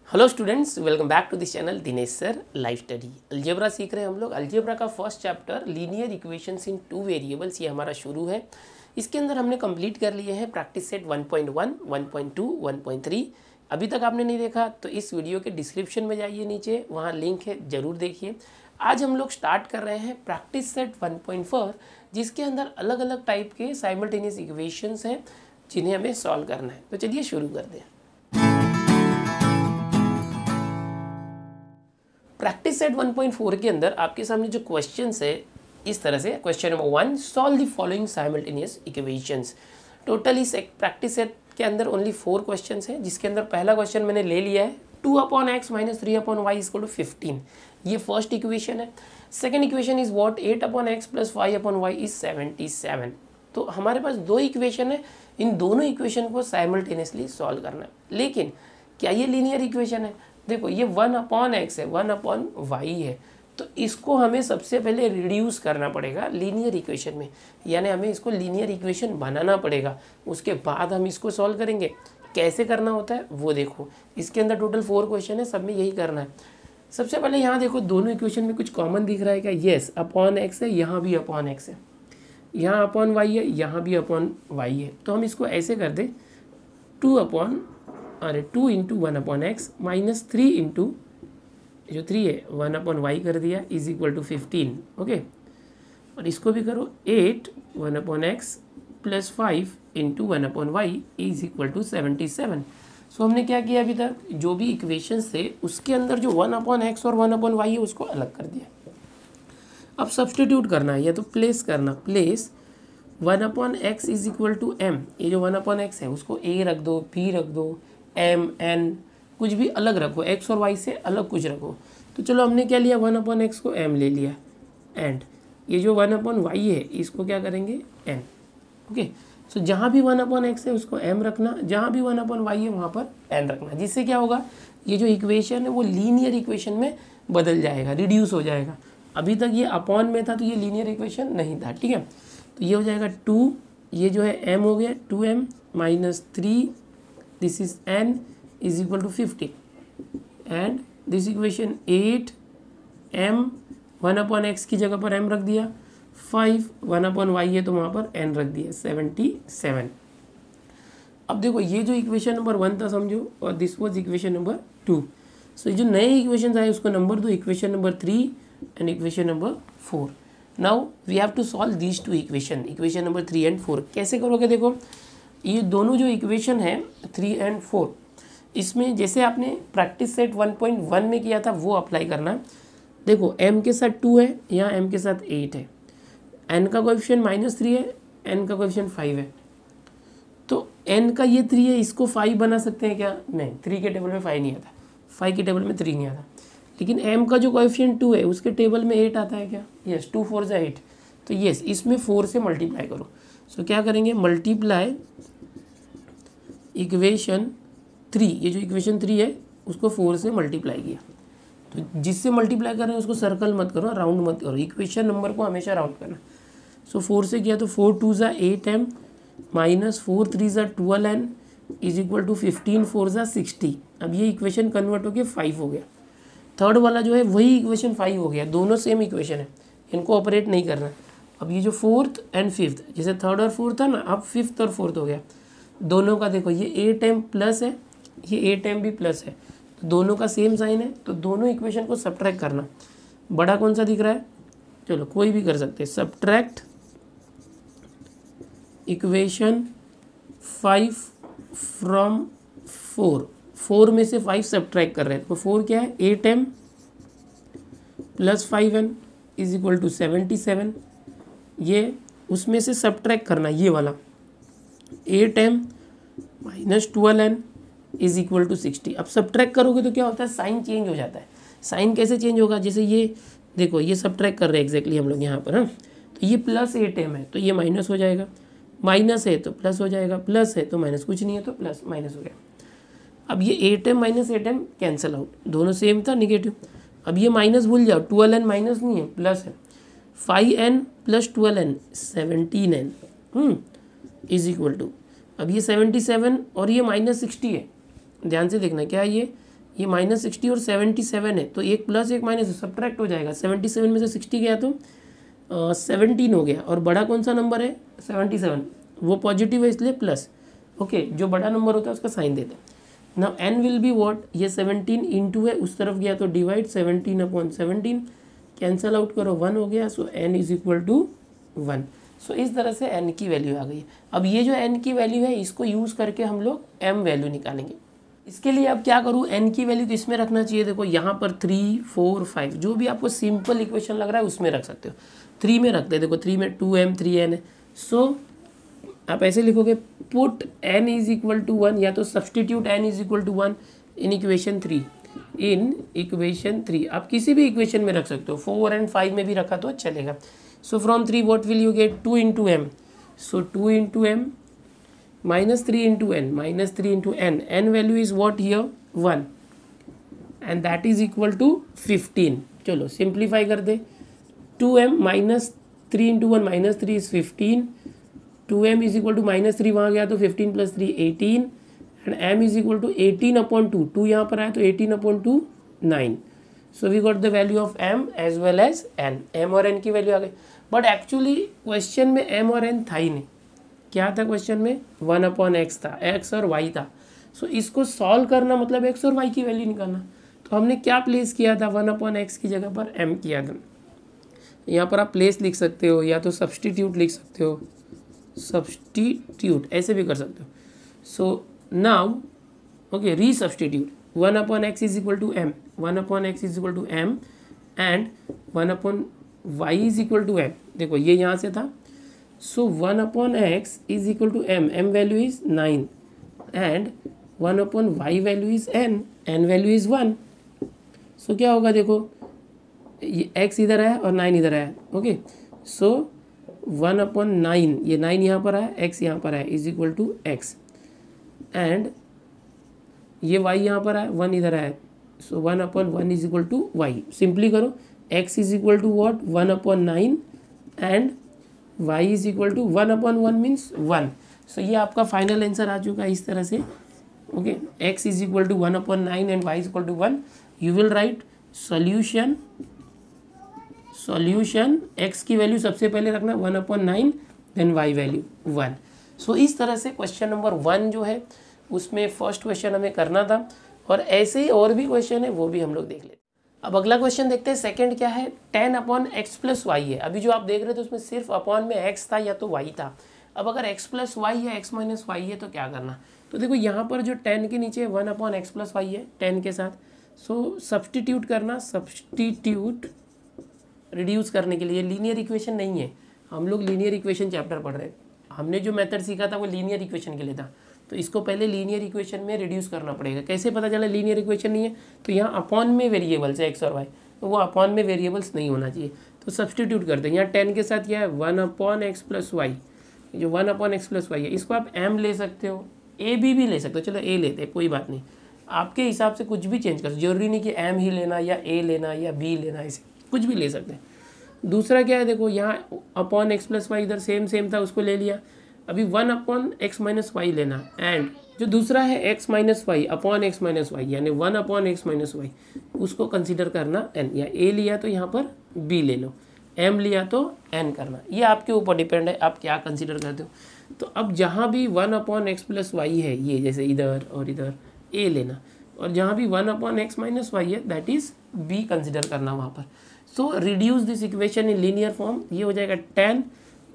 Hello students, welcome back to this channel Dinesh sir live study. Algebra सीख रहे हैं हम लोग। अलजेब्रा का first chapter linear equations in two variables ये हमारा शुरू है। इसके अंदर हमने कंप्लीट कर लिए हैं प्रैक्टिस सेट 1.1, 1.2, 1.3। अभी तक आपने नहीं देखा तो इस वीडियो के डिस्क्रिप्शन में जाइए, नीचे वहाँ लिंक है, ज़रूर देखिए। आज हम लोग स्टार्ट कर रहे हैं प्रैक्टिस सेट 1.4, जिसके अंदर अलग अलग टाइप के साइमल्टेनियस इक्वेशंस हैं जिन्हें हमें सॉल्व करना है। तो चलिए शुरू करते हैं। प्रैक्टिस सेट 1.4 के अंदर आपके सामने जो क्वेश्चंस है इस तरह से। Question number 1, solve the following simultaneous equations. Total इस प्रैक्टिस सेट के अंदर ओनली 4 क्वेश्चंस हैं, जिसके अंदर पहला क्वेश्चन मैंने ले लिया है 2/x - 3/y = 15। ये फर्स्ट इक्वेशन है। Second equation is what 8/x + 5/y = 77। तो हमारे पास 2 इक्वेशन है, इन दोनों इक्वेशन को साइमल्टेनियसली सॉल्व करना है। लेकिन क्या ये लीनियर इक्वेशन है? देखो, ये 1/x है, 1/y है, तो इसको हमें सबसे पहले रिड्यूस करना पड़ेगा लीनियर इक्वेशन में, यानी हमें इसको लीनियर इक्वेशन बनाना पड़ेगा। उसके बाद हम इसको सॉल्व करेंगे। कैसे करना होता है वो देखो। इसके अंदर टोटल 4 क्वेश्चन है, सब में यही करना है। सबसे पहले यहाँ देखो, दोनों इक्वेशन में कुछ कॉमन दिख रहा है क्या? येस, (x) है, यहाँ भी (x) है, यहाँ (y) है, यहाँ भी (y) है। तो हम इसको ऐसे कर दे 2 × 1/x - 3 इंटू जो 3 है 1/y कर दिया = 15। ओके, और इसको भी करो 8 1/x + 5 इंटू 1/y = 77। सो हमने क्या किया अभी तक? जो भी इक्वेशंस थे उसके अंदर जो 1/x और 1/y है उसको अलग कर दिया। अब सब्सटीट्यूट करना है या तो प्लेस करना। Place 1/x = m। ये जो 1/x है उसको a रख दो, p रख दो, m n कुछ भी अलग रखो, x और y से अलग कुछ रखो। तो चलो हमने क्या लिया, 1/x को m ले लिया, एंड ये जो 1/y है इसको क्या करेंगे, n। ओके, सो जहाँ भी 1/x है उसको m रखना, जहाँ भी 1/y है वहाँ पर n रखना, जिससे क्या होगा, ये जो इक्वेशन है वो लीनियर इक्वेशन में बदल जाएगा, रिड्यूस हो जाएगा। अभी तक ये अपॉन में था तो ये लीनियर इक्वेशन नहीं था, ठीक है। तो ये हो जाएगा 2, ये जो है m हो गया 2m - 3, this is n = 50, and this equation 8m 1/x की जगह पर m रख दिया, 5 1/y है तो वहाँ पर n रख दिया 77। अब देखो, ये जो इक्वेशन नंबर 1 था समझो, और दिस वाज इक्वेशन नंबर 2। सो ये जो नए इक्वेशन आए उसको नंबर दो, equation number 3 and equation number 4। Now we have to solve these 2 equation number 3 and 4। कैसे करोगे? देखो, ये दोनों जो इक्वेशन है 3 एंड 4, इसमें जैसे आपने प्रैक्टिस सेट 1.1 में किया था वो अप्लाई करना। देखो, m के साथ 2 है, यहाँ m के साथ 8 है, n का कोएफिशिएंट -3 है, n का कोएफिशिएंट 5 है। तो n का ये 3 है, इसको 5 बना सकते हैं क्या? नहीं, 3 के टेबल में 5 नहीं आता, 5 के टेबल में 3 नहीं आता। लेकिन m का जो कोएफिशिएंट 2 है उसके टेबल में 8 आता है क्या? यस, 2 4 = 8। तो यस, इसमें 4 से मल्टीप्लाई करो। सो क्या करेंगे, मल्टीप्लाई इक्वेशन 3, ये जो इक्वेशन 3 है उसको 4 से मल्टीप्लाई किया। तो जिससे मल्टीप्लाई कर रहे हैं उसको सर्कल मत करो, राउंड मत करो, इक्वेशन नंबर को हमेशा राउंड करना। सो 4 से किया तो 4 2 = 8m - 4 3 = 12n = 15 4 = 60। अब ये इक्वेशन कन्वर्ट होकर 5 हो गया। थर्ड वाला जो है वही इक्वेशन 5 हो गया, दोनों सेम इक्वेशन है, इनको ऑपरेट नहीं करना। अब ये जो 4th एंड 5th, जैसे 3rd और 4th था ना, अब 5th और 4th हो गया। दोनों का देखो, ये 8m प्लस है, ये 8m भी प्लस है, तो दोनों का सेम साइन है, तो दोनों इक्वेशन को सब्ट्रैक्ट करना। बड़ा कौन सा दिख रहा है? चलो कोई भी कर सकते हैं। सब्ट्रैक्ट इक्वेशन 5 फ्रॉम 4, 4 में से 5 सब्ट्रैक्ट कर रहे हैं, तो 4 क्या है, 8m + 5n = 77। ये उसमें से सब्ट्रैक्ट करना, ये वाला 8m - 12n = 60। अब सब्ट्रैक्ट करोगे तो क्या होता है, साइन चेंज हो जाता है। साइन कैसे चेंज होगा? जैसे ये देखो, ये सब्ट्रैक्ट कर रहे हैं एग्जैक्टली हम लोग यहाँ पर, हाँ, तो ये +8m है तो ये माइनस हो जाएगा, माइनस है तो प्लस हो जाएगा, प्लस है तो माइनस, कुछ नहीं है तो प्लस माइनस हो गया। अब ये 8m - 8m कैंसिल आउट, दोनों सेम था, निगेटिव। अब ये माइनस भूल जाओ, 12n माइनस नहीं है, प्लस है, 5n + 12n 17n = अब ये 77 और ये -60 है, ध्यान से देखना क्या है, ये -60 और 77 है, तो एक प्लस एक माइनस सब्ट्रैक्ट हो जाएगा। 77 में से 60 गया तो 17 हो गया। और बड़ा कौन सा नंबर है 77, वो पॉजिटिव है इसलिए प्लस। ओके, जो बड़ा नंबर होता है उसका साइन देते हैं। Now n will be what, ये 17 इंटू है, उस तरफ गया तो डिवाइड 17/17, कैंसल आउट करो 1 हो गया। सो n इज इक्वल टू 1। सो इस तरह से n की वैल्यू आ गई है। अब ये जो n की वैल्यू है इसको यूज़ करके हम लोग m वैल्यू निकालेंगे। इसके लिए अब क्या करूँ, n की वैल्यू किस में रखना चाहिए, देखो यहाँ पर 3, 4, 5 जो भी आपको सिंपल इक्वेशन लग रहा है उसमें रख सकते हो। 3 में रखते हैं, देखो 3 में 2m 3n है। सो आप ऐसे लिखोगे put n is equal to 1, या तो substitute n is equal to 1 in equation 3। In equation 3 आप किसी भी इक्वेशन में रख सकते हो, 4 और 5 में भी रखा तो चलेगा। So from 3 what will you get, 2 into M. So 2 into M -3 into N, -3 into N, N value is what here 1 and that is equal to 15। चलो सिंप्लीफाई कर दे, 2m -3 into 1 -3 is 15, 2m is equal to -3 वहाँ गया तो 15 + 3 18 and m is equal to 18/2, 2 यहाँ पर आया तो 18/2 9। So we got the value of m as well as n, m और n की वैल्यू आ गई। बट एक्चुअली क्वेश्चन में m और n था ही नहीं। क्या था क्वेश्चन में, 1/x था, x और y था। सो इसको सॉल्व करना मतलब x और y की वैल्यू निकालना। तो हमने क्या प्लेस किया था, 1/x की जगह पर m किया था। यहाँ पर आप प्लेस लिख सकते हो या तो सब्सटीट्यूट लिख सकते हो, सब्सटीट्यूट ऐसे भी कर सकते हो। So now okay, resubstitute 1/x is equal to m, 1/x is equal to m and 1/y is equal to m। देखो ये यहाँ से था। So 1/x is equal to m, m value is 9 and 1/y value is n, n value is 1। So क्या होगा, देखो ये x इधर है और 9 इधर है। ओके, सो 1/9, ये 9 यहाँ पर है, x यहाँ पर है, is equal to x and ये y यहाँ पर है, 1 इधर है। So 1/1 is equal to y। Simply करो, x is equal to what 1/9 and y is equal to 1/1 means 1। So ये आपका फाइनल आंसर आ चुका है इस तरह से। Okay, x is equal to 1/9 and y is equal to 1। You will write solution, solution x की value सबसे पहले रखना 1/9 देन y वैल्यू 1। सो इस तरह से क्वेश्चन नंबर 1 जो है उसमें फर्स्ट क्वेश्चन हमें करना था, और ऐसे ही और भी क्वेश्चन है वो भी हम लोग देख लेते हैं। अब अगला क्वेश्चन देखते हैं, सेकंड क्या है, 10/x + y है। अभी जो आप देख रहे थे उसमें सिर्फ अपॉन में x था या तो y था। अब अगर x + y या x - y है तो क्या करना, तो देखो यहाँ पर जो 10 के नीचे 1/x + y है 10 के साथ। सो सब्सटीट्यूट करना, सब्सटीट्यूट रिड्यूस करने के लिए, लीनियर इक्वेशन नहीं है, हम लोग लीनियर इक्वेशन चैप्टर पढ़ रहे हैं। हमने जो मेथड सीखा था वो लीनियर इक्वेशन के लिए था, तो इसको पहले लीनियर इक्वेशन में रिड्यूस करना पड़ेगा। कैसे पता चला लीनियर इक्वेशन नहीं है, तो यहाँ अपॉन में वेरिएबल्स है x और y, तो वो अपॉन में वेरिएबल्स नहीं होना चाहिए। तो सब्सटीट्यूट करते हैं, यहाँ 10 के साथ क्या है 1/x + y, जो 1/x + y है इसको आप m ले सकते हो, a b भी ले सकते हो। चलो a लेते हैं, कोई बात नहीं, आपके हिसाब से कुछ भी चेंज कर, जरूरी नहीं कि m ही लेना या a लेना या b लेना, ऐसे कुछ भी ले सकते हैं। दूसरा क्या है, देखो यहाँ अपॉन x + y इधर सेम था, उसको ले लिया। अभी 1/x - y लेना, एंड जो दूसरा है x - y upon x - y यानी 1/x - y, उसको कंसीडर करना n, या a लिया तो यहाँ पर b ले लो, m लिया तो n करना। ये आपके ऊपर डिपेंड है आप क्या कंसीडर करते हो। तो अब जहाँ भी 1/x + y है, ये जैसे इधर और इधर a लेना, और जहाँ भी 1/x - y है दैट इज b कंसीडर करना वहाँ पर। So reduce this equation in linear form, ये हो जाएगा 10,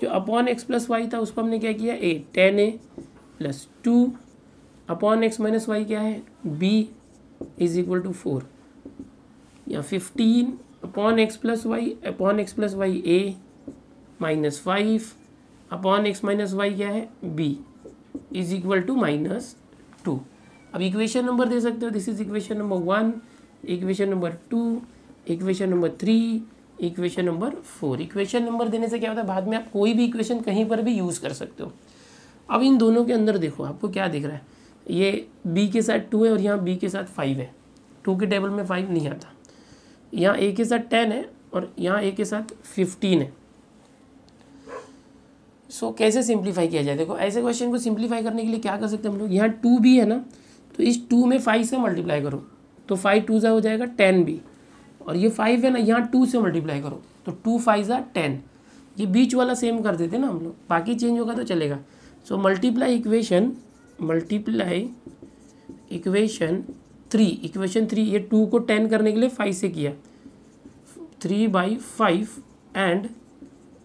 जो अपॉन x + y था उसको हमने क्या किया a, 10a + 2 upon x - y क्या है b इज इक्वल टू 4, या 15 upon x + y a -5 upon x - y क्या है b इज इक्वल टू -2। अब इक्वेशन नंबर दे सकते हो, this is equation number 1, equation number 2, equation number 3, equation number 4। Equation number देने से क्या होता है, बाद में आप कोई भी इक्वेशन कहीं पर भी यूज़ कर सकते हो। अब इन दोनों के अंदर देखो आपको क्या दिख रहा है, ये b के साथ 2 है और यहाँ b के साथ 5 है। 2 के टेबल में 5 नहीं आता, यहाँ a के साथ 10 है और यहाँ a के साथ 15 है। सो कैसे सिंप्लीफाई किया जाए, देखो ऐसे क्वेश्चन को सिंप्लीफाई करने के लिए क्या कर सकते हैं हम लोग, यहाँ 2b है ना, तो इस 2 में 5 से मल्टीप्लाई करो, तो 5 2 हो जाएगा 10 भी, और ये 5 है ना, यहाँ 2 से मल्टीप्लाई करो तो 2 5 10। ये बीच वाला सेम कर देते ना हम लोग, बाकी चेंज होगा तो चलेगा। सो मल्टीप्लाई इक्वेशन 3, ये 2 को 10 करने के लिए 5 से किया, 3/5 एंड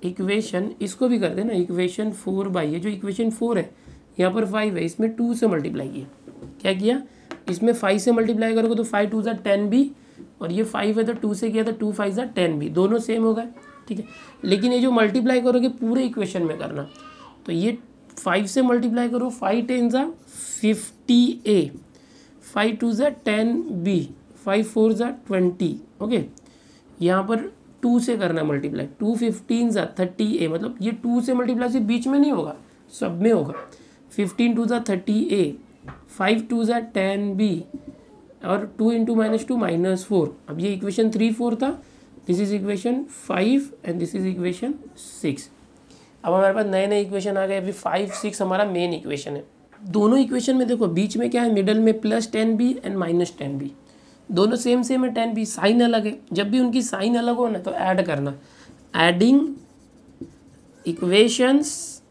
इक्वेशन इसको भी कर देना इक्वेशन 4 ये जो इक्वेशन 4 है यहाँ पर 5 है, इसमें 2 से मल्टीप्लाई किया। क्या किया, इसमें 5 से मल्टीप्लाई करोगे तो 5 2 10 भी, और ये 5 है तो 2 से किया तो 2 5 10 भी, दोनों सेम हो गए। ठीक है, लेकिन ये जो मल्टीप्लाई करोगे पूरे इक्वेशन में करना, तो ये 5 से मल्टीप्लाई करो, 5 10 50a, 5 2 10b, 5 4 20। ओके, यहाँ पर 2 से करना मल्टीप्लाई, 2 15 30a, मतलब ये 2 से मल्टीप्लाई से बीच में नहीं होगा, सब में होगा। 15 2 30a, 5 2 10b, और 2 × -2 -4। अब ये इक्वेशन 3 4 था, this is equation 5 and this is equation 6। अब हमारे पास नए नए इक्वेशन आ गए। अभी 5 6 हमारा मेन इक्वेशन है। दोनों इक्वेशन में देखो बीच में क्या है, मिडल में +10b एंड -10b, दोनों सेम है, 10b साइन अलग है। जब भी उनकी साइन अलग हो ना तो ऐड करना, एडिंग इक्वेशंस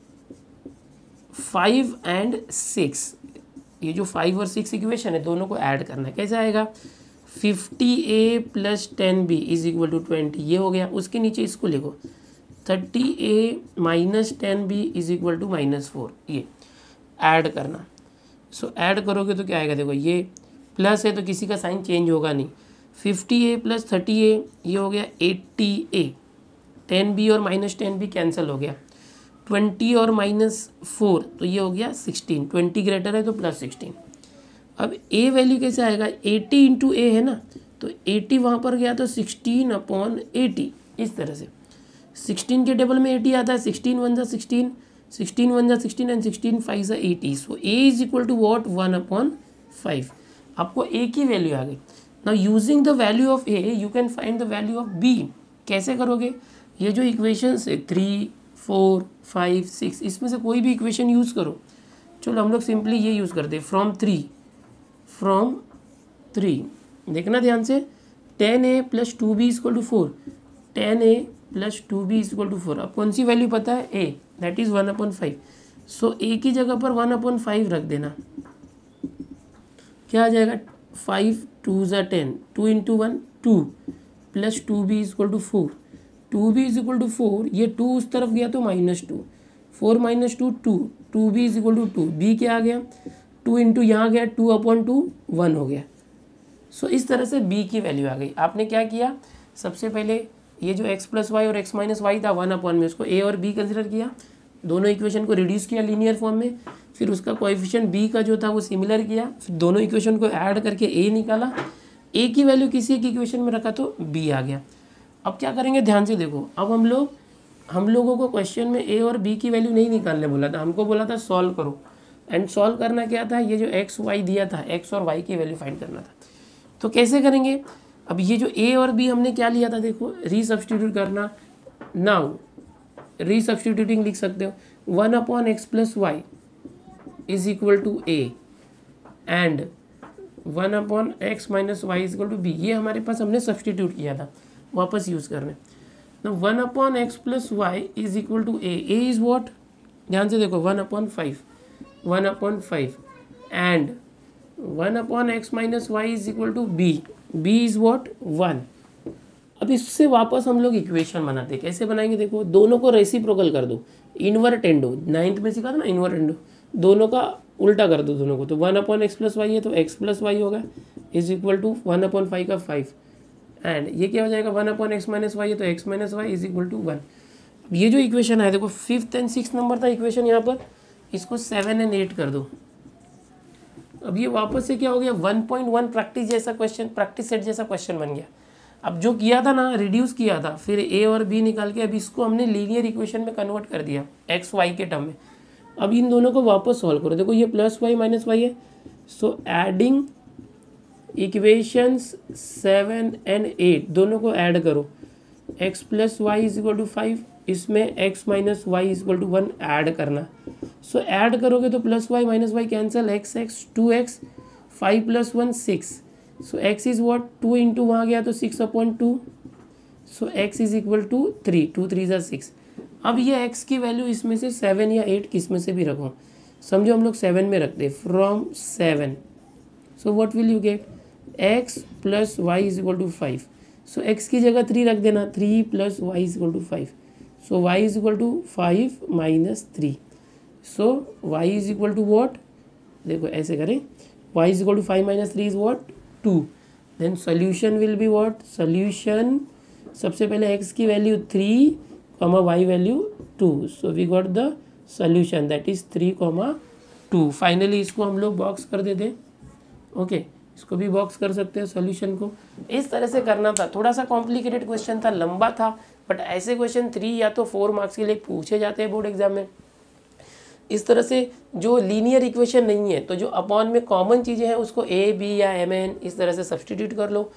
5 एंड 6, ये जो 5 और 6 इक्वेशन है दोनों को ऐड करना है। कैसे आएगा, 50a + 10b = 20, ये हो गया। उसके नीचे इसको लिखो 30a - 10b = -4, ये ऐड करना। सो ऐड करोगे तो क्या आएगा, देखो ये प्लस है तो किसी का साइन चेंज होगा नहीं। 50a + 30a ये हो गया 80a, 10b और -10b कैंसिल हो गया, 20 और -4 तो ये हो गया 16, 20 ग्रेटर है तो +16। अब a वैल्यू कैसे आएगा, 80 × a है ना, तो 80 वहाँ पर गया तो 16/80, इस तरह से 16 के टेबल में 80 आता है, 16 1 16, 16 1 16 एंड 16 5 80। So a = what, 1/5। आपको a की वैल्यू आ गई। Now using the value of a you can find the value of b। कैसे करोगे, ये जो इक्वेशन है 3 4 5 6, इसमें से कोई भी इक्वेशन यूज़ करो। चलो हम लोग सिंपली ये यूज़ करते हैं, फ्रॉम 3 देखना ध्यान से, 10a + 2b = 4, 10a + 2b = 4। अब कौन सी वैल्यू पता है, a, that is 1/5। So a की जगह पर 1/5 रख देना। क्या आ जाएगा, 5 2 10, 2 × 1 2 + 2b = 4, 2b = 4, ये 2 उस तरफ गया तो -2, 4 - 2 2, 2b = 2, b क्या आ गया, 2 × यहाँ गया 2/2 1 हो गया। सो इस तरह से b की वैल्यू आ गई। आपने क्या किया, सबसे पहले ये जो x + y और x - y था 1/, में उसको a और b कंसिडर किया, दोनों इक्वेशन को रिड्यूस किया लीनियर फॉर्म में, फिर उसका कोएफिशिएंट b का जो था वो सिमिलर किया, फिर दोनों इक्वेशन को ऐड करके a निकाला, a की वैल्यू किसी एक इक्वेशन में रखा तो b आ गया। अब क्या करेंगे, ध्यान से देखो, अब हम लोगों को क्वेश्चन में a और b की वैल्यू नहीं निकालने बोला था, हमको बोला था सॉल्व करो। एंड सॉल्व करना क्या था, ये जो x y दिया था, x और y की वैल्यू फाइंड करना था। तो कैसे करेंगे, अब ये जो a और b हमने क्या लिया था, देखो रीसब्स्टिट्यूट करना। नाउ रीसब्स्टिट्यूटिंग लिख सकते हो, 1/x + y = a and 1/x - y = b। ये हमारे पास हमने सब्स्टिट्यूट किया था, वापस यूज़ करने। 1/x + y = a, a is what, ध्यान से देखो 1/5 and 1/x - y = b, b is what 1। अब इससे वापस हम लोग इक्वेशन बनाते हैं। कैसे बनाएंगे, देखो दोनों को रेसिप्रोकल कर दो, इन्वर्टेंडो, 9th में सीखा था ना इन्वर्टेंडो, दोनों का उल्टा कर दो दोनों को। तो 1/x + y है तो x + y होगा = 1/5 का 5, एंड ये क्या हो जाएगा, 1/x - y है तो x - y = 1। अब ये जो इक्वेशन है देखो 5th एंड 6th नंबर था इक्वेशन यहाँ पर, इसको 7 एंड 8 कर दो। अब ये वापस से क्या हो गया, 1.1 प्रैक्टिस जैसा क्वेश्चन, प्रैक्टिस सेट जैसा क्वेश्चन बन गया। अब जो किया था ना, रिड्यूस किया था, फिर a और b निकाल के अब इसको हमने लीनियर इक्वेशन में कन्वर्ट कर दिया x y के टर्म में। अब इन दोनों को वापस सॉल्व करो, देखो ये +y - y है, सो एडिंग इक्वेशंस 7 एंड 8 दोनों को ऐड करो, x + y = 5, इसमें x - y = 1 ऐड करना। सो ऐड करोगे तो +y - y cancel, x 2x, 5 + 1 6, so x is what 2 into वहाँ गया तो 6/2, सो x इज इक्वल टू 3, 2 3 ज़ा 6। अब ये x की वैल्यू इसमें से 7 या 8 किस में से भी रखो, समझो हम लोग 7 में रखते, from 7, so what will you get, x plus y is equal to 5। So x की जगह 3 रख देना, 3 plus y is equal to 5, so y is equal to 5 minus 3, so y is equal to what, देखो ऐसे करें, y is equal to 5 minus 3 is what 2, then solution will be what, solution सबसे पहले x की value 3 comma y value 2, so we got the solution that is 3,2। Finally इसको हम लोग box कर देते हैं, ओके इसको भी बॉक्स कर सकते हैं सोल्यूशन को। इस तरह से करना था, थोड़ा सा कॉम्प्लिकेटेड क्वेश्चन था, लंबा था, बट ऐसे क्वेश्चन 3 या तो 4 मार्क्स के लिए पूछे जाते हैं बोर्ड एग्जाम में। इस तरह से जो लीनियर इक्वेशन नहीं है तो जो अपॉन में कॉमन चीज़ें हैं उसको a b या mn इस तरह से सब्सटीट्यूट कर लो,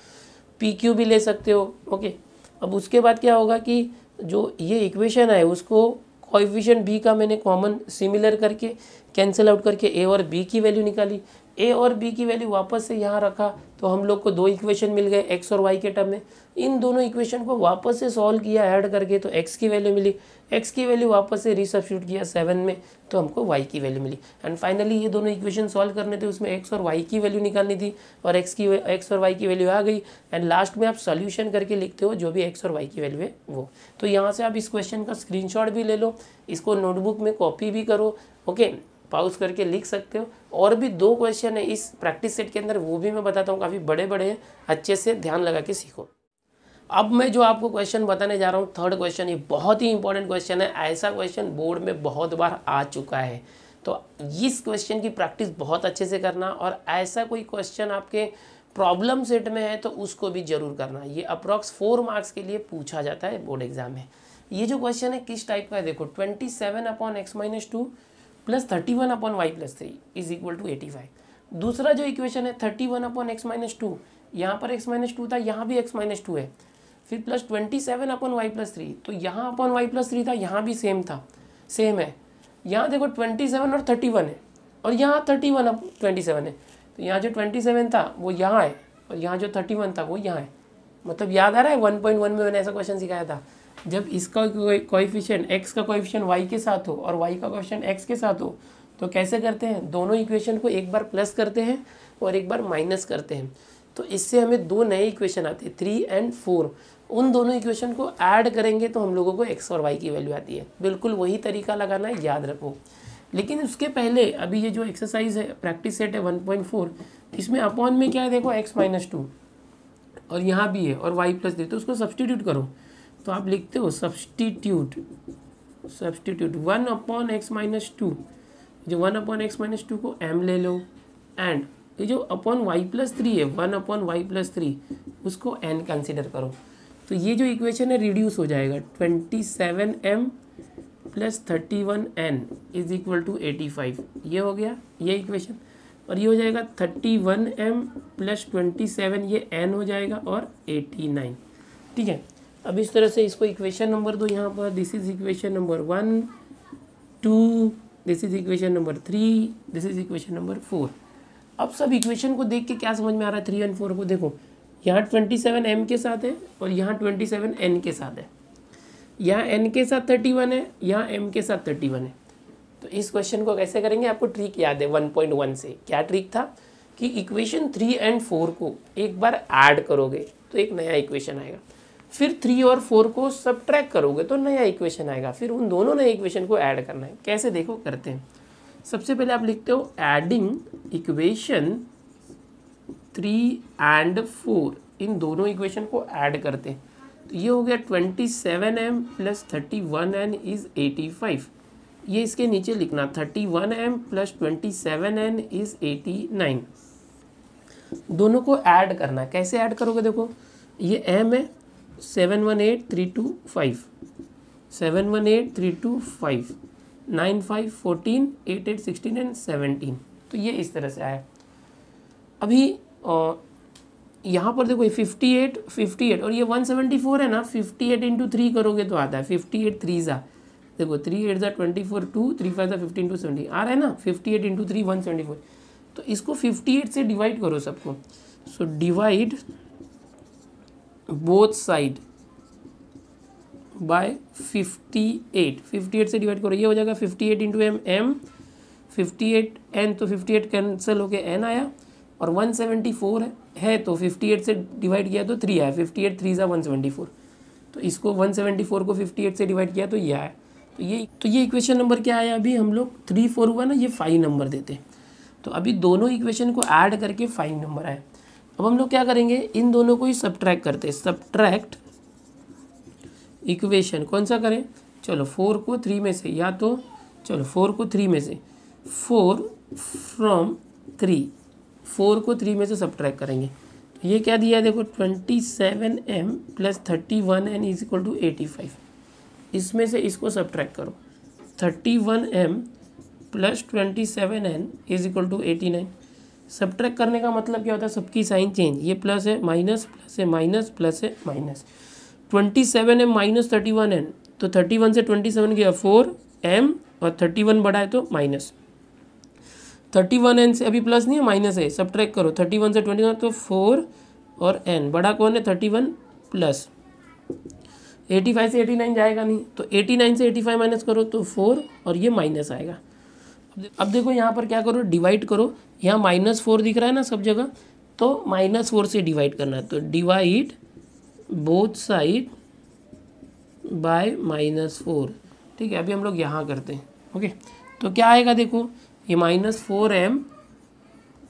pq भी ले सकते हो, ओके। अब उसके बाद क्या होगा कि जो ये इक्वेशन है उसको कोएफिशिएंट b का मैंने कॉमन सिमिलर करके कैंसिल आउट करके a और b की वैल्यू निकाली, a और b की वैल्यू वापस से यहाँ रखा तो हम लोग को 2 इक्वेशन मिल गए x और y के टर्म में। इन दोनों इक्वेशन को वापस से सॉल्व किया ऐड करके तो x की वैल्यू मिली, x की वैल्यू वापस से रीसब्स्टिट्यूट किया 7 में तो हमको y की वैल्यू मिली। एंड फाइनली ये दोनों इक्वेशन सॉल्व करने थे, उसमें x और y की वैल्यू निकालनी थी और x और y की वैल्यू आ गई। एंड लास्ट में आप सॉल्यूशन करके लिखते हो जो भी x और y की वैल्यू है वो। तो यहाँ से आप इस क्वेश्चन का स्क्रीनशॉट भी ले लो, इसको नोटबुक में कॉपी भी करो, ओके पॉज करके लिख सकते हो। और भी 2 क्वेश्चन है इस प्रैक्टिस सेट के अंदर, वो भी मैं बताता हूँ, काफ़ी बड़े बड़े हैं, अच्छे से ध्यान लगा के सीखो। अब मैं जो आपको क्वेश्चन बताने जा रहा हूँ, 3rd क्वेश्चन, ये बहुत ही इंपॉर्टेंट क्वेश्चन है, ऐसा क्वेश्चन बोर्ड में बहुत बार आ चुका है, तो इस क्वेश्चन की प्रैक्टिस बहुत अच्छे से करना। और ऐसा कोई क्वेश्चन आपके प्रॉब्लम सेट में है तो उसको भी जरूर करना, ये अप्रॉक्स 4 मार्क्स के लिए पूछा जाता है बोर्ड एग्जाम में। ये जो क्वेश्चन है किस टाइप का है देखो, 27/x-2 plus 31/y+3 is equal to 85। दूसरा जो इक्वेशन है 31/x-2, यहाँ पर x-2 था, यहाँ भी x-2 है, फिर प्लस 27/y+3, तो यहाँ अपॉन y+3 था, यहाँ भी सेम था, सेम है। यहाँ देखो 27 और 31 है और यहाँ 31/27 है, तो यहाँ जो 27 था वो यहाँ है और यहाँ जो 31 था वो यहाँ है। मतलब याद आ रहा है 1.1 में मैंने ऐसा क्वेश्चन सिखाया था, जब इसका कोएफिशिएंट x का कोएफिशिएंट y के साथ हो और y का कोएफिशिएंट x के साथ हो तो कैसे करते हैं, दोनों इक्वेशन को एक बार प्लस करते हैं और एक बार माइनस करते हैं, तो इससे हमें 2 नए इक्वेशन आते हैं 3 और 4। उन दोनों इक्वेशन को ऐड करेंगे तो हम लोगों को x और y की वैल्यू आती है। बिल्कुल वही तरीका लगाना है, याद रखो। लेकिन उसके पहले अभी ये जो एक्सरसाइज है प्रैक्टिस सेट है 1.4, इसमें अपॉन में क्या है देखो x-2 और यहाँ भी है और y+3, तो उसको सब्सटीट्यूट करो तो आप लिखते हो सब्सटीट्यूट 1/x-2, जो 1/x-2 को m ले लो, एंड ये जो अपॉन y+3 है 1/y+3 उसको n कंसिडर करो, तो ये जो इक्वेशन है रिड्यूस हो जाएगा, 27m plus 31n is equal to 85, ये हो गया ये इक्वेशन। और ये हो जाएगा 31m प्लस 27, ये n हो जाएगा और 89, ठीक है। अब इस तरह से इसको इक्वेशन नंबर 2 यहाँ पर, this is equation number 1, 2, this is equation number 3, this is equation number 4। अब सब इक्वेशन को देख के क्या समझ में आ रहा है, 3 और 4 को देखो, यहाँ 27m के साथ है और यहाँ 27n के साथ है, यहाँ n के साथ 31 है, यहाँ m के साथ 31 है। तो इस क्वेश्चन को कैसे करेंगे, आपको ट्रिक याद है 1.1 से, क्या ट्रिक था कि इक्वेशन 3 और 4 को एक बार ऐड करोगे तो एक नया इक्वेशन आएगा, फिर 3 और 4 को सबट्रैक्ट करोगे तो नया इक्वेशन आएगा, फिर उन दोनों नए इक्वेशन को ऐड करना है। कैसे देखो करते हैं, सबसे पहले आप लिखते हो एडिंग इक्वेशन 3 और 4, इन दोनों इक्वेशन को ऐड करते हैं, तो ये हो गया 27m प्लस 31n इज 85, ये इसके नीचे लिखना 31m प्लस 27n इज 89, दोनों को ऐड करना है। कैसे ऐड करोगे देखो, ये m है 718,325, 718,325, 9, 5, 14, 8, 8, 16 एंड 17, तो ये इस तरह से आया। अभी यहाँ पर देखो 58, 58 और ये 174 है ना, 58 इंटू 3 करोगे तो आता है 58 3 ज़ा, देखो 3 8 ज़ा 24, 2 3 5 ज़ा 15 2 70 आ रहा है ना, 58 इंटू 3 174, तो इसको 58 से डिवाइड करो सबको, so divide both side by 58 से डिवाइड करो, ये हो जाएगा 58 इंटू एम, एम 58 एन, तो 58 कैंसिल होके एन आया, और 174 है तो 58 से डिवाइड किया तो 3 आया, 58 3 174, तो इसको 174 को 58 से डिवाइड किया तो ये आया। तो ये इक्वेशन नंबर क्या आया, अभी हम लोग 3 4 हुआ ना, ये 5 नंबर देते, तो अभी दोनों इक्वेशन को ऐड करके 5 नंबर आया। अब हम लोग क्या करेंगे, इन दोनों को ही सब्ट्रैक्ट करते हैं, सब्ट्रैक्ट इक्वेशन कौन सा करें, चलो 4 को 3 में से, या तो चलो 4 को 3 में से, 4 फ्रॉम 3, 4 को 3 में से सब्ट्रैक्ट करेंगे, तो ये क्या दिया है देखो, 27m plus 31n is equal to 85, इसमें से इसको सब्ट्रैक्ट करो, 31m plus 27n is equal to 89। Subtract करने का मतलब क्या होता है, सबकी साइन चेंज, ये प्लस है माइनस, प्लस है माइनस, प्लस है माइनस, 27m माइनस 31n, तो 31 से 27 गया 4m, और 31 बढ़ा है तो माइनस, 31n से अभी प्लस नहीं है माइनस है, सब्ट्रैक्ट करो 31 से 21 तो 4 और n बड़ा कौन है 31 प्लस 85 से 89 जाएगा नहीं, तो 89 से 85 माइनस करो तो 4 और ये माइनस आएगा। अब देखो यहाँ पर क्या करो, डिवाइड करो, यहाँ -4 दिख रहा है ना सब जगह, तो -4 से डिवाइड करना है, तो डिवाइड बोथ साइड बाय -4, ठीक है। अभी हम लोग यहाँ करते हैं, ओके, तो क्या आएगा देखो, ये -4m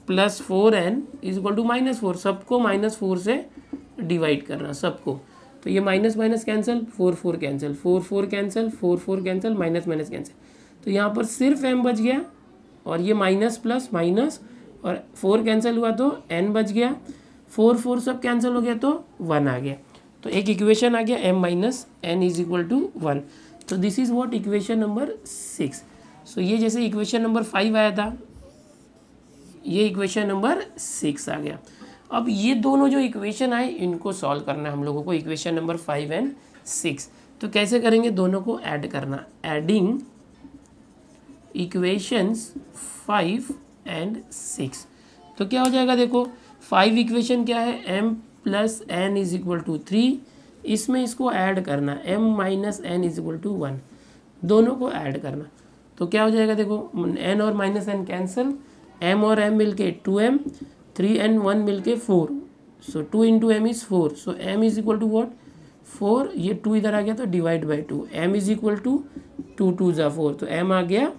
plus 4n is equal to -4, सबको -4 से डिवाइड करना सबको, तो ये minus minus cancel, 4 4 cancel, 4 4 cancel, 4 4 cancel, minus minus cancel, तो यहाँ पर सिर्फ m बच गया, और ये माइनस प्लस माइनस, और 4 कैंसिल हुआ तो n बच गया, 4 4 सब कैंसिल हो गया तो 1 आ गया, तो एक इक्वेशन आ गया m minus n is equal to 1। तो this is what equation number 6। So ये जैसे इक्वेशन नंबर 5 आया था, ये इक्वेशन नंबर 6 आ गया। अब ये दोनों जो इक्वेशन आए इनको सॉल्व करना है हम लोगों को, इक्वेशन नंबर 5 एंड 6। तो कैसे करेंगे, दोनों को ऐड करना, एडिंग इक्वेशंस 5 एंड 6। तो क्या हो जाएगा देखो, 5 इक्वेशन क्या है, m plus n is equal to 3, इसमें इसको ऐड करना m minus n is equal to 1, दोनों को ऐड करना, तो क्या हो जाएगा देखो, n और माइनस n कैंसिल, m और m मिलके 2m, 3n 1 मिलके 4, so 2 into m is 4, so m is equal to what 4, ये 2 इधर आ गया तो divide by 2, m is equal to 2 2 ज़ा 4, तो m आ गया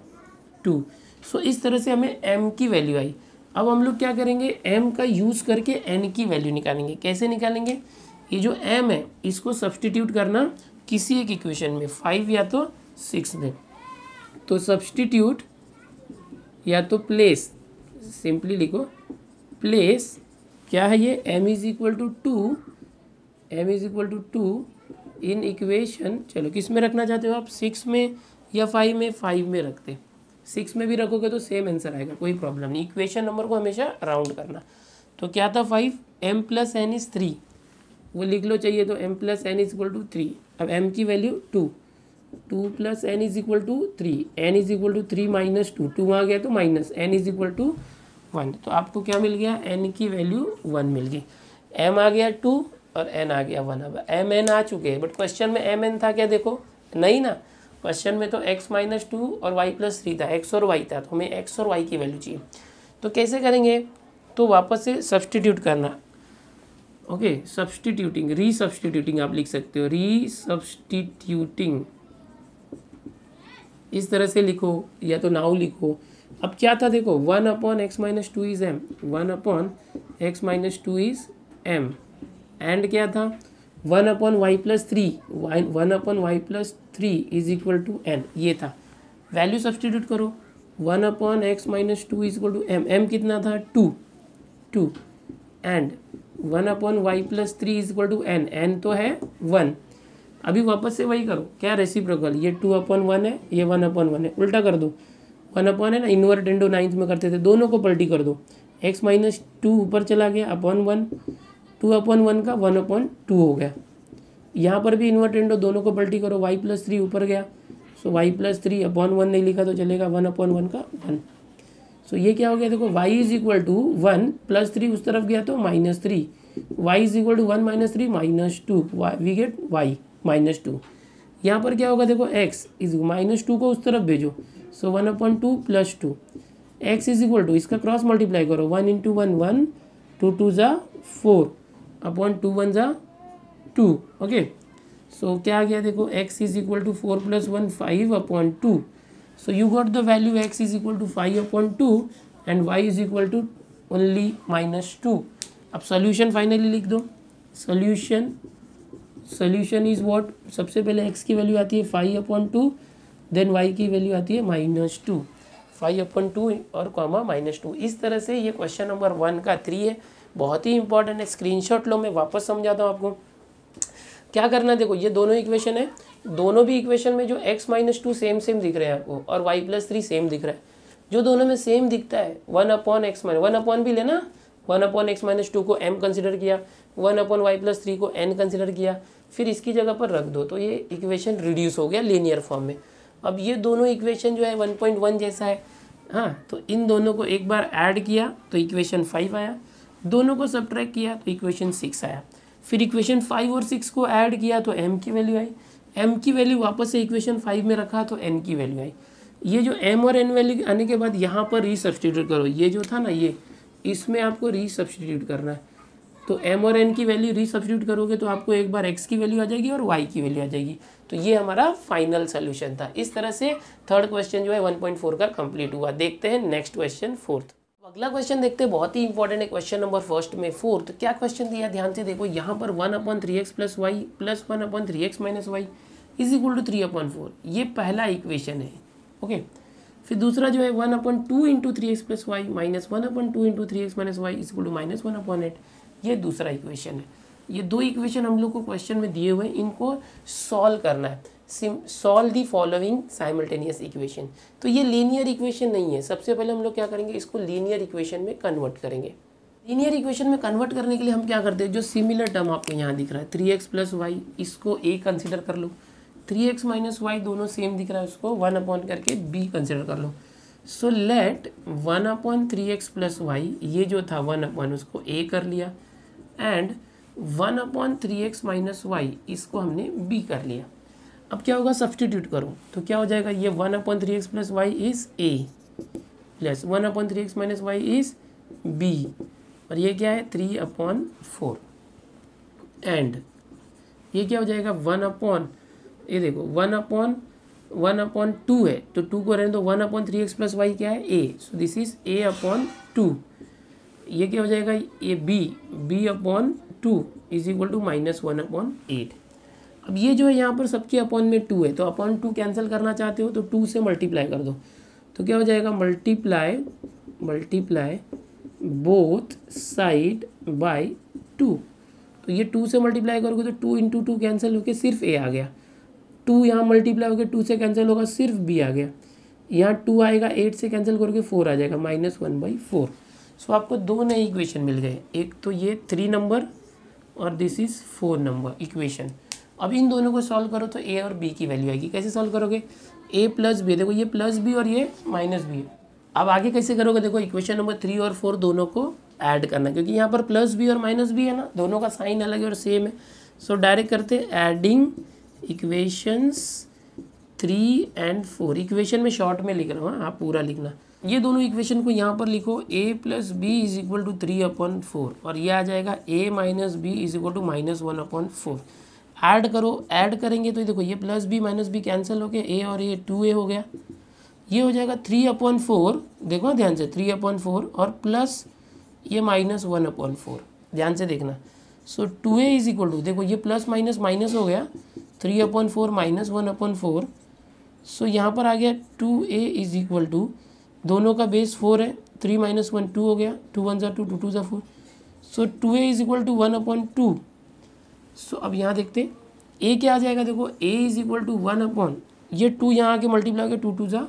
2। सो इस तरह से हमें m की वैल्यू आई। अब हम लोग क्या करेंगे, m का यूज़ करके n की वैल्यू निकालेंगे। कैसे निकालेंगे, ये जो m है इसको सब्सटीट्यूट करना किसी एक इक्वेशन में, 5 या तो 6 में, तो सब्सटीट्यूट या तो प्लेस, सिंपली लिखो प्लेस, क्या है ये, m is equal to 2, m is equal to 2 in equation, चलो किस में रखना चाहते हो आप, 6 में या 5 में, 5 में रखते, 6 में भी रखोगे तो सेम आंसर आएगा, कोई प्रॉब्लम नहीं, इक्वेशन नंबर को हमेशा राउंड करना। तो क्या था 5, m प्लस n इज 3, वो लिख लो चाहिए तो m plus n is equal to 3, अब m की value 2, 2 plus n is equal to 3, n is equal to 3 minus 2, 2 आ गया तो minus, n is equal to 1, तो आपको क्या मिल गया, n की वैल्यू 1 मिल गई, m आ गया 2 और n आ गया 1। अब m n आ चुके हैं, बट क्वेश्चन में m n था क्या, देखो नहीं ना, क्वेश्चन में तो x माइनस 2 और y प्लस 3 था, x और y था, तो हमें x और y की वैल्यू चाहिए। तो कैसे करेंगे, तो वापस से सब्सटीट्यूट करना, ओके, सब्सटीट्यूटिंग, रीसब्सटीट्यूटिंग आप लिख सकते हो, रीसब्सटीट्यूटिंग, इस तरह से लिखो या तो नाउ लिखो। अब क्या था देखो, 1 upon x minus 2 is m, 1 upon x minus 2 is m, and क्या था 1 upon y plus 3, 1 upon y plus 3 is equal to n, ये था। वैल्यू सब्सटीट्यूट करो, 1 upon x minus 2 is equal to m, m कितना था 2, and 1 upon y plus 3 is equal to n, n तो है 1। अभी वापस से वही करो, क्या रेसिप्रोकल, ये 2 अपॉन 1 है, ये 1 अपॉन 1 है, उल्टा कर दो, 1 अपॉन है ना, इन्वर्ट इंटू 9th में करते थे, दोनों को पलटी कर दो, x माइनस 2 ऊपर चला गया अपॉन 1, 2 अपॉन 1 का 1 अपॉन 2 हो गया, यहाँ पर भी इन्वर्ट इंटू, दोनों को पलटी करो, y प्लस 3 ऊपर गया, सो y प्लस 3 अपॉन 1 नहीं लिखा तो चलेगा, 1 अपॉन 1 का 1। सो ये क्या हो गया देखो, y is equal to 1 plus 3 उस तरफ गया तो -3, y is equal to 1 minus 3 -2, we get y -2। यहाँ पर क्या होगा देखो, x इज -2 को उस तरफ भेजो, so 1/2 plus 2, x is equal to इसका क्रॉस मल्टीप्लाई करो, 1 इंटू 1 1, 2 2 ज़ा 4 अपॉन 2 1 ज़ा 2। ओके, सो क्या आ गया देखो, x is equal to 4 + 1 5/2। So you got the value x is equal to 5/2 and y is equal to only -2। अब सोल्यूशन फाइनली लिख दो। सोल्यूशन इज व्हाट, सबसे पहले x की वैल्यू आती है 5/2, देन y की वैल्यू आती है -2, 5/2 और कॉमा -2। इस तरह से ये क्वेश्चन नंबर 1 का 3 है, बहुत ही इंपॉर्टेंट है। स्क्रीनशॉट लो, मैं वापस समझाता हूँ आपको क्या करना है। देखो ये दोनों इक्वेशन है, दोनों भी इक्वेशन में जो x -2 सेम दिख रहे हैं आपको और y + 3 सेम दिख रहा है। जो दोनों में सेम दिखता है 1/x 1 भी लेना, 1/x -2 को m कंसिडर किया, 1/y + 3 को n कंसिडर किया, फिर इसकी जगह पर रख दो तो ये इक्वेशन रिड्यूस हो गया लीनियर फॉर्म में। अब ये दोनों इक्वेशन जो है 1.1 जैसा है, हाँ, तो इन दोनों को एक बार ऐड किया तो इक्वेशन 5 आया, दोनों को सब्ट्रैक्ट किया तो इक्वेशन 6 आया, फिर इक्वेशन 5 और 6 को ऐड किया तो m की वैल्यू आई, m की वैल्यू वापस से इक्वेशन 5 में रखा तो n की वैल्यू आई। ये जो m और n वैल्यू आने के बाद यहाँ पर रीसब्स्टिट्यूट करो, ये जो था ना ये, इसमें आपको रीसब्स्टिट्यूट करना है। तो m और n की वैल्यू रीसब्स्टिट्यूट करोगे तो आपको एक बार x की वैल्यू आ जाएगी और y की वैल्यू आ जाएगी। तो ये हमारा फाइनल सोल्यूशन था। इस तरह से थर्ड क्वेश्चन जो है 1.4 का कंप्लीट हुआ। देखते हैं नेक्स्ट क्वेश्चन फोर्थ। अगला क्वेश्चन देखते हैं, बहुत ही इंपॉर्टेंट है क्वेश्चन नंबर फर्स्ट में फोर्थ। क्या क्वेश्चन दिया ध्यान से देखो, यहाँ पर 1/3x + y + 1/3x - y is equal to 3/4, ये पहला इक्वेशन है। ओके, फिर दूसरा जो है 1/2 × 3x + y - 1/2 × 3x - y is equal to -1/8, ये दूसरा इक्वेशन है। ये दो इक्वेशन हम लोग को क्वेश्चन में दिए हुए हैं, इनको सॉल्व करना है। Solve the following simultaneous equation. तो ये लीनियर इक्वेशन नहीं है, सबसे पहले हम लोग क्या करेंगे, इसको लीनियर इक्वेशन में कन्वर्ट करेंगे। लीनियर इक्वेशन में कन्वर्ट करने के लिए हम क्या करते हैं, जो सिमिलर टर्म आपको यहाँ दिख रहा है 3x + y, इसको a कंसिडर कर लो, 3x - y दोनों सेम दिख रहा है, उसको 1 करके b कंसिडर कर लो। सो लेट 1/3x + y, ये जो था 1 उसको a कर लिया, एंड 1/3x - y इसको हमने b कर लिया। अब क्या होगा, सब्सटीट्यूट करो तो क्या हो जाएगा, ये 1/3x + y is a plus 1/3x - y is b, और ये क्या है 3/4, एंड ये क्या हो जाएगा 1/, ये देखो 1/2 है तो 2 को रहने दो, 1/3x + y क्या है a, so this is a/2। ये क्या हो जाएगा, ये b/2 इज इक्वल टू -1/8। अब ये जो है यहाँ पर सबके अपॉन में 2 है, तो अपॉन 2 कैंसिल करना चाहते हो तो 2 से मल्टीप्लाई कर दो, तो क्या हो जाएगा, मल्टीप्लाई बोथ साइड बाय 2। तो ये 2 से मल्टीप्लाई करोगे तो 2 × 2 कैंसिल होकर सिर्फ a आ गया, 2 यहाँ मल्टीप्लाई होकर 2 से कैंसिल होगा सिर्फ b आ गया, यहाँ 2 आएगा, 8 से कैंसिल करोगे 4 आ जाएगा, -1/4। सो आपको दो नए इक्वेशन मिल गए, एक तो ये 3 नंबर और दिस इज 4 नंबर इक्वेशन। अब इन दोनों को सॉल्व करो तो a और b की वैल्यू आएगी। कैसे सॉल्व करोगे, a + b, देखो ये +b और ये -b है। अब आगे कैसे करोगे, देखो इक्वेशन नंबर 3 और 4 दोनों को ऐड करना, क्योंकि यहाँ पर +b और -b है ना, दोनों का साइन अलग है और सेम है। सो डायरेक्ट करते एडिंग इक्वेशंस 3 और 4। इक्वेशन में शॉर्ट में लिख रहा हूँ, आप पूरा लिखना। ये दोनों इक्वेशन को यहाँ पर लिखो, a + b is equal to 3/4, और ये आ जाएगा a - b is equal to -1/4। Add करो, ऐड करेंगे तो देखो ये +b - b कैंसिल हो गया, a और a 2a हो गया, ये हो जाएगा 3/4, देखो ध्यान से 3/4 और प्लस ये -1/4, ध्यान से देखना। सो 2a इज इक्वल टू, देखो ये प्लस माइनस माइनस हो गया, 3/4 -1/4। सो यहाँ पर आ गया 2a इज इक्वल टू, दोनों का बेस 4 है, 3 - 1 2 हो गया, 2 1 = 2, 2 2 = 4। So 2a is equal to 1/2। So अब यहाँ देखते a क्या आ जाएगा, देखो a इज इक्वल टू 1/, ये 2 यहाँ आके मल्टीप्लाई हो गया, 2 2 =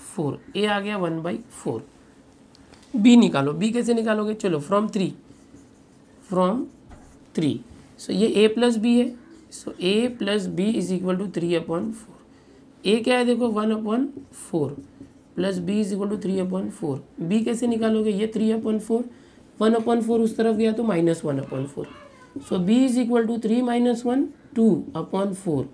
4, a आ गया 1/4। b निकालो, b कैसे निकालोगे, चलो फ्रॉम 3, सो ये a + b है, so a + b is equal to 3/4। a क्या है देखो 1/4, plus b is equal to 3/4। B कैसे निकालोगे, ये 3/4, 1/4 उस तरफ गया तो -1/4। सो बी इज इक्वल टू 3 - 1 2/4,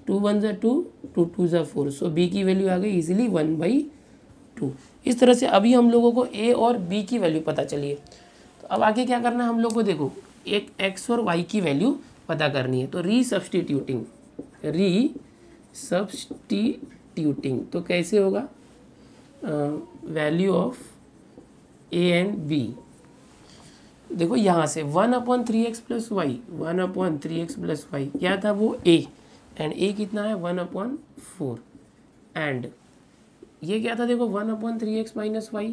2 1 ज़ा 2, 2 2 ज़ा 4। सो बी की वैल्यू आ गई इजीली 1/2। इस तरह से अभी हम लोगों को ए और बी की वैल्यू पता चली है। तो अब आगे क्या करना है हम लोग को, देखो एक एक्स और वाई की वैल्यू पता करनी है। तो रीसब्स्टिट्यूटिंग तो कैसे होगा, value of a and b. देखो यहाँ से 1/3x + y, 1/3x + y क्या था वो a, एंड a कितना है 1/4, एंड ये क्या था देखो 1/3x - y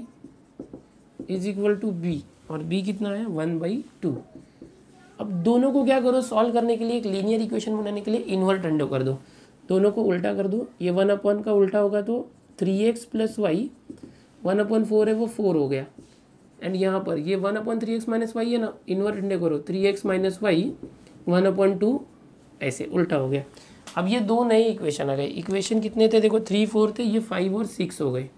is equal to b, और b कितना है 1/2। अब दोनों को क्या करो, सॉल्व करने के लिए एक लीनियर इक्वेशन बनाने के लिए इन्वर्ट रंडो कर दो, दोनों को उल्टा कर दो। ये 1/, का उल्टा होगा तो 3x + y, 1/4 है वो 4 हो गया, एंड यहाँ पर ये 1/3x - y है ना, इन्वर्ट रंडो करो 3x - y 1/2, ऐसे उल्टा हो गया। अब ये दो नए इक्वेशन आ गए। इक्वेशन कितने थे देखो 3 4 थे, ये 5 और 6 हो गए,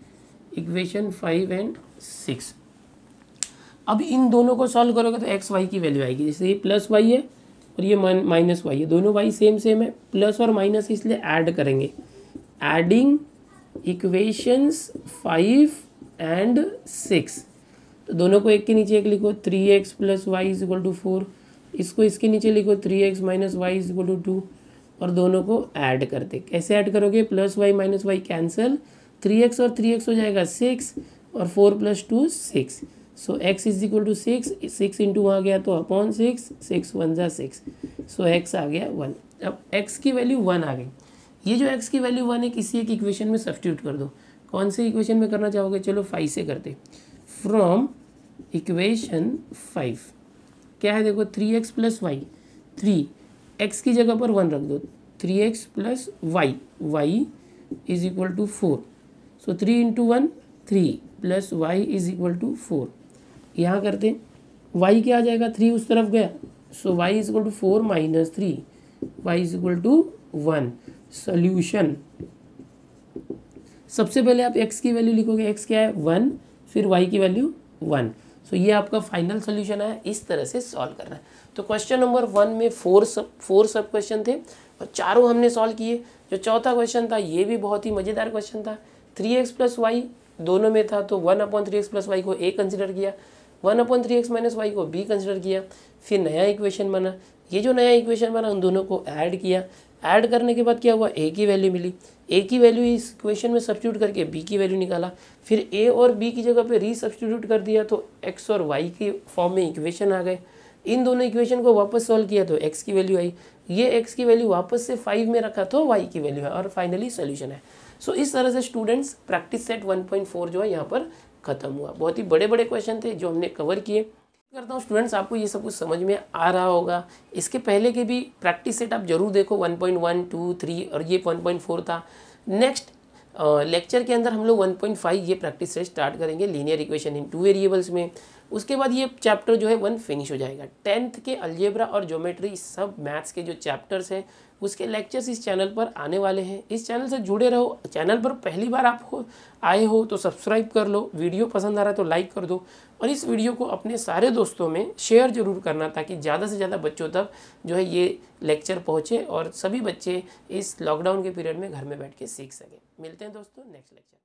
इक्वेशन 5 एंड 6। अब इन दोनों को सॉल्व करोगे तो एक्स वाई की वैल्यू आएगी। जैसे ये प्लस वाई है और ये माइनस वाई है, दोनों वाई सेम सेम है, प्लस और माइनस इसलिए ऐड करेंगे। एडिंग इक्वेशंस 5 एंड 6, तो दोनों को एक के नीचे एक लिखो, 3x + y = 4, इसको इसके नीचे लिखो 3x - y = 2, और दोनों को ऐड करते। कैसे ऐड करोगे, +y - y कैंसिल, 3x और 3x हो जाएगा 6, और 4 + 2 6। So x is equal to 6, 6 into वहाँ गया तो अपॉन 6, 6 1 ज़ा 6, सो x आ गया 1। अब x की वैल्यू 1 आ गई। ये जो x की वैल्यू 1 है किसी एक इक्वेशन में सब्स्टिट्यूट कर दो। कौन से इक्वेशन में करना चाहोगे, चलो 5 से करते। फ्रॉम इक्वेशन 5 क्या है देखो 3x + y, 3 x की जगह पर 1 रख दो, 3x + y, y is equal to 4। So 3 into 1 3 + y is equal to 4। यहाँ करते y क्या आ जाएगा, 3 उस तरफ गया, so y is equal to 4 - 3, y is equal to 1। Solution, सबसे पहले आप x की वैल्यू लिखोगे, x क्या है 1, फिर y की वैल्यू 1। सो ये आपका फाइनल सोल्यूशन है। इस तरह से सॉल्व करना है। तो क्वेश्चन नंबर 1 में 4 सब क्वेश्चन थे और चारों हमने सॉल्व किए। जो चौथा क्वेश्चन था ये भी बहुत ही मज़ेदार क्वेश्चन था। 3x + y दोनों में था, तो 1/3x + y को a कंसिडर किया, 1/3x - y को b कंसिडर किया, फिर नया इक्वेशन बना। ये जो नया इक्वेशन बना उन दोनों को ऐड किया, ऐड करने के बाद क्या हुआ, a की वैल्यू मिली, a की वैल्यू इस इक्वेशन में सब्स्टिट्यूट करके b की वैल्यू निकाला, फिर a और b की जगह पे रीसब्स्टिट्यूट कर दिया तो x और y के फॉर्म में इक्वेशन आ गए। इन दोनों इक्वेशन को वापस सॉल्व किया तो x की वैल्यू आई, ये x की वैल्यू वापस से 5 में रखा तो y की वैल्यू है, और फाइनली सोल्यूशन है। सो इस तरह से स्टूडेंट्स प्रैक्टिस सेट 1.4 जो है यहाँ पर खत्म हुआ। बहुत ही बड़े बड़े क्वेश्चन थे जो हमने कवर किए। करता हूँ स्टूडेंट्स आपको ये सब कुछ समझ में आ रहा होगा। इसके पहले के भी प्रैक्टिस सेट आप जरूर देखो, 1.1 2 3 और ये 1.4 था। नेक्स्ट लेक्चर के अंदर हम लोग 1.5 ये प्रैक्टिस सेट स्टार्ट करेंगे, लीनियर इक्वेशन इन 2 वेरिएबल्स में। उसके बाद ये चैप्टर जो है 1 फिनिश हो जाएगा। 10th के अलजेब्रा और ज्योमेट्री सब मैथ्स के जो चैप्टर्स हैं उसके लेक्चर्स इस चैनल पर आने वाले हैं। इस चैनल से जुड़े रहो। चैनल पर पहली बार आप आए हो तो सब्सक्राइब कर लो, वीडियो पसंद आ रहा है तो लाइक कर दो, और इस वीडियो को अपने सारे दोस्तों में शेयर जरूर करना ताकि ज़्यादा से ज़्यादा बच्चों तक जो है ये लेक्चर पहुँचे और सभी बच्चे इस लॉकडाउन के पीरियड में घर में बैठ के सीख सकें। मिलते हैं दोस्तों नेक्स्ट लेक्चर।